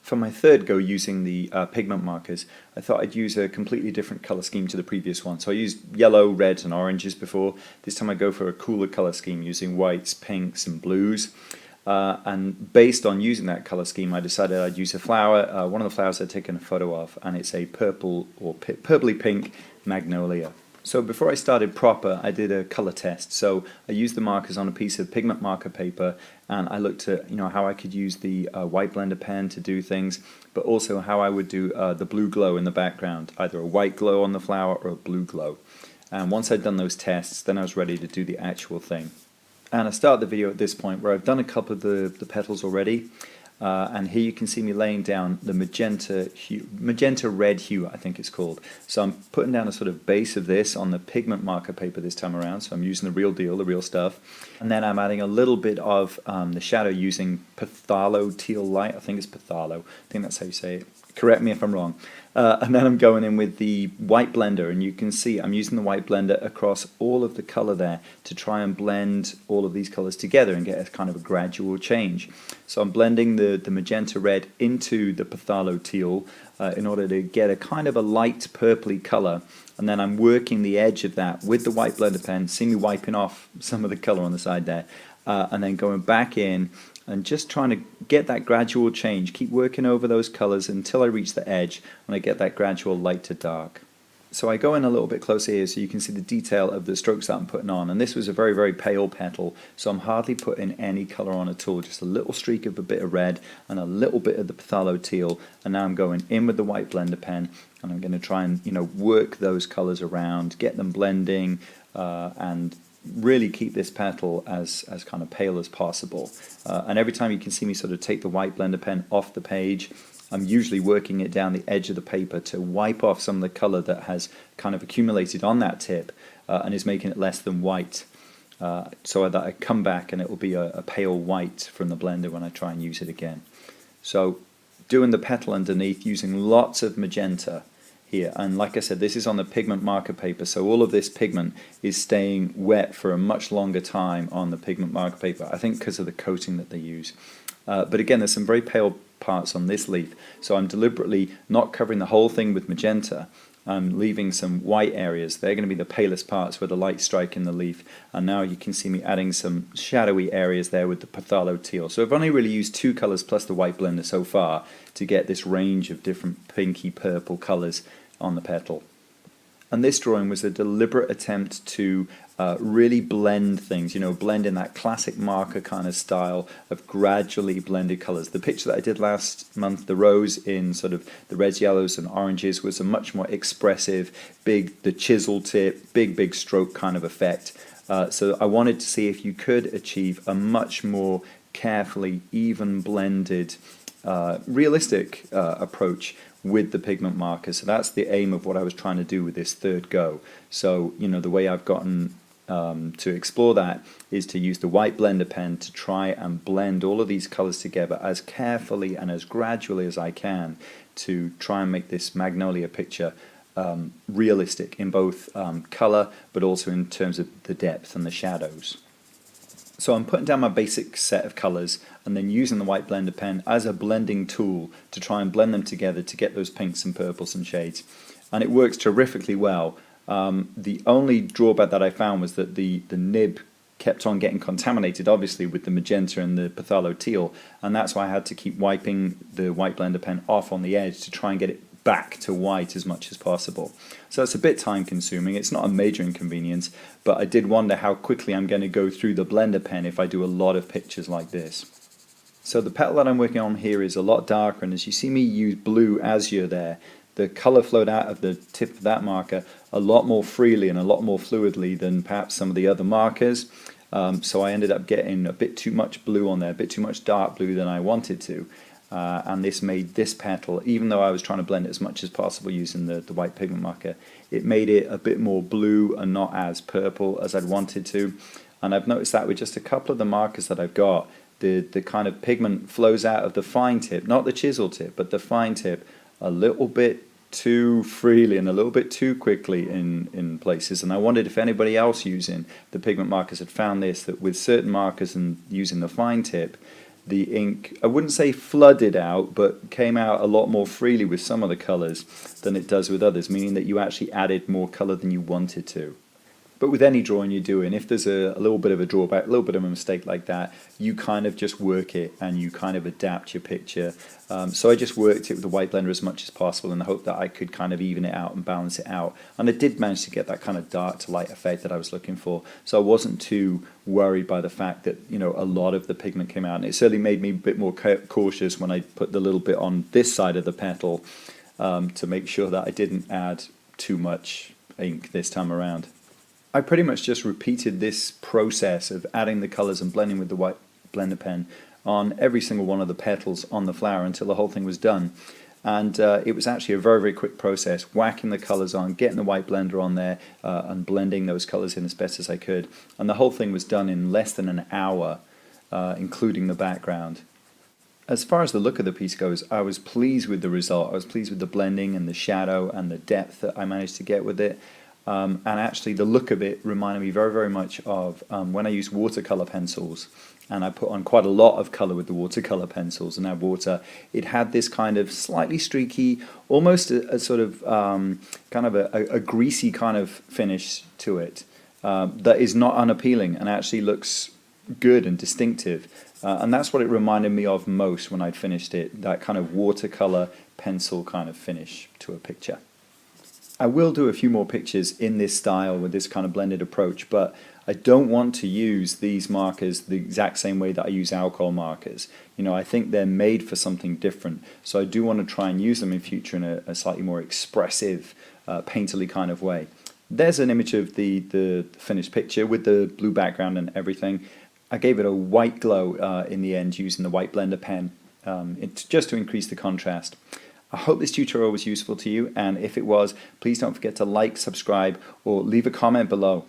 For my third go using the pigment markers, I thought I'd use a completely different color scheme to the previous one. So I used yellow, reds and oranges before. This time I go for a cooler color scheme using whites, pinks and blues. And based on using that color scheme, I decided I'd use a flower, one of the flowers I'd taken a photo of, and it's a purple or purpley pink magnolia. So before I started proper, I did a color test. So I used the markers on a piece of pigment marker paper, and I looked at how I could use the white blender pen to do things, but also how I would do the blue glow in the background, either a white glow on the flower or a blue glow. And once I'd done those tests, then I was ready to do the actual thing. And I start the video at this point where I've done a couple of the petals already. And here you can see me laying down the magenta red hue, I think it's called. So I'm putting down a sort of base of this on the pigment marker paper this time around. So I'm using the real deal, the real stuff. And then I'm adding a little bit of the shadow using phthalo teal light. I think it's phthalo. I think that's how you say it. Correct me if I'm wrong. And then I'm going in with the white blender, and you can see I'm using the white blender across all of the color there to try and blend all of these colors together and get a kind of a gradual change. So I'm blending the magenta red into the phthalo teal in order to get a kind of a light purpley color, and then I'm working the edge of that with the white blender pen. See me wiping off some of the color on the side there, and then going back in and just trying to get that gradual change. Keep working over those colors until I reach the edge when I get that gradual light to dark. So I go in a little bit closer here so you can see the detail of the strokes that I'm putting on, and this was a very, very pale petal, so I'm hardly putting any color on at all, just a little streak of a bit of red and a little bit of the phthalo teal. And now I'm going in with the white blender pen, and I'm going to try and work those colors around, get them blending, and really keep this petal as kind of pale as possible. And every time you can see me sort of take the white blender pen off the page, I'm usually working it down the edge of the paper to wipe off some of the color that has kind of accumulated on that tip and is making it less than white, so that I come back and it will be a pale white from the blender when I try and use it again. So doing the petal underneath using lots of magenta here, and like I said, this is on the pigment marker paper, so all of this pigment is staying wet for a much longer time on the pigment marker paper, I think because of the coating that they use. But again, there's some very pale parts on this leaf, so I'm deliberately not covering the whole thing with magenta. I'm leaving some white areas. They're going to be the palest parts where the light's striking the leaf, and now you can see me adding some shadowy areas there with the phthalo teal. So I've only really used two colors plus the white blender so far to get this range of different pinky purple colors on the petal. And this drawing was a deliberate attempt to really blend things, blend in that classic marker kind of style of gradually blended colors. The picture that I did last month, the rose in sort of the reds, yellows and oranges, was a much more expressive, the chisel tip, big stroke kind of effect. So I wanted to see if you could achieve a much more carefully, even blended, realistic approach with the pigment marker. So that's the aim of what I was trying to do with this third go. So the way I've gotten to explore that is to use the white blender pen to try and blend all of these colors together as carefully and as gradually as I can to try and make this magnolia picture realistic in both color but also in terms of the depth and the shadows. So I'm putting down my basic set of colors and then using the white blender pen as a blending tool to try and blend them together to get those pinks and purples and shades. And it works terrifically well. The only drawback that I found was that the nib kept on getting contaminated, obviously, with the magenta and the phthalo teal, and that's why I had to keep wiping the white blender pen off on the edge to try and get it back to white as much as possible. So it's a bit time consuming. It's not a major inconvenience, but I did wonder how quickly I'm going to go through the blender pen if I do a lot of pictures like this. So the petal that I'm working on here is a lot darker, and as you see me use blue azure there, the color flowed out of the tip of that marker a lot more freely and a lot more fluidly than perhaps some of the other markers. So I ended up getting a bit too much blue on there, a bit too much dark blue than I wanted to. And this made this petal, even though I was trying to blend it as much as possible using the white pigment marker, it made it a bit more blue and not as purple as I'd wanted to. And I've noticed that with just a couple of the markers that I've got, the kind of pigment flows out of the fine tip, not the chisel tip, but the fine tip, a little bit too freely and a little bit too quickly in places. And I wondered if anybody else using the pigment markers had found this, that with certain markers and using the fine tip, the ink, I wouldn't say flooded out, but came out a lot more freely with some of the colours than it does with others, meaning that you actually added more colour than you wanted to. But with any drawing you're doing, if there's a little bit of a drawback, a little bit of a mistake like that, you kind of just work it and you kind of adapt your picture. So I just worked it with the white blender as much as possible in the hope that I could kind of even it out and balance it out. And I did manage to get that kind of dark to light effect that I was looking for. So I wasn't too worried by the fact that, you know, a lot of the pigment came out. And it certainly made me a bit more cautious when I put the little bit on this side of the petal to make sure that I didn't add too much ink this time around. I pretty much just repeated this process of adding the colours and blending with the white blender pen on every single one of the petals on the flower until the whole thing was done. And it was actually a very, very quick process, whacking the colours on, getting the white blender on there and blending those colours in as best as I could. And the whole thing was done in less than an hour, including the background. As far as the look of the piece goes, I was pleased with the result. I was pleased with the blending and the shadow and the depth that I managed to get with it. And actually the look of it reminded me very, very much of when I used watercolor pencils, and I put on quite a lot of color with the watercolor pencils and add water. It had this kind of slightly streaky, almost a sort of kind of a greasy kind of finish to it that is not unappealing and actually looks good and distinctive. And that's what it reminded me of most when I'd finished it, that kind of watercolor pencil kind of finish to a picture. I will do a few more pictures in this style with this kind of blended approach, but I don't want to use these markers the exact same way that I use alcohol markers. You know, I think they're made for something different, so I do want to try and use them in future in a slightly more expressive, painterly kind of way. There's an image of the finished picture with the blue background and everything. I gave it a white glow in the end using the white blender pen, just to increase the contrast. I hope this tutorial was useful to you, and if it was, please don't forget to like, subscribe, or leave a comment below.